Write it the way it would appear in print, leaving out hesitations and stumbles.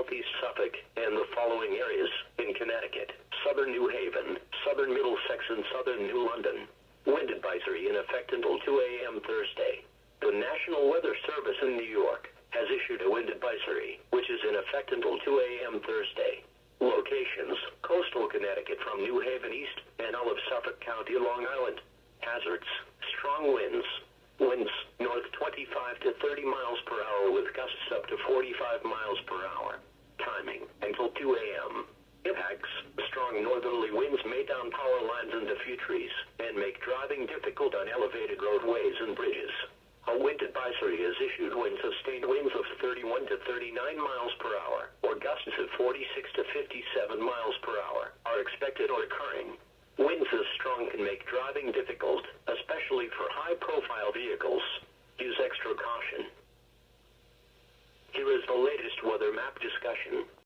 southeast Suffolk and the following areas in Connecticut: southern New Haven, southern Middlesex, and southern New London. Wind advisory in effect until 2 a.m. Thursday. The National Weather Service in New York has issued a wind advisory, which is in effect until 2 a.m. Thursday. Locations: coastal Connecticut from New Haven east and all of Suffolk County, Long Island. Hazards: strong winds. Winds north 25 to 30 miles per hour with gusts up to 45 miles per hour. Timing until 2 a.m. Impacts: strong northerly winds may down power lines and a few trees and make driving difficult on elevated roadways and bridges. A wind advisory is issued when sustained winds of 31 to 39 miles per hour or gusts of 46 to 57 miles per hour are expected or occurring. Winds this strong can make driving difficult, especially for high-profile vehicles. Use extra caution. Here is the latest weather map discussion.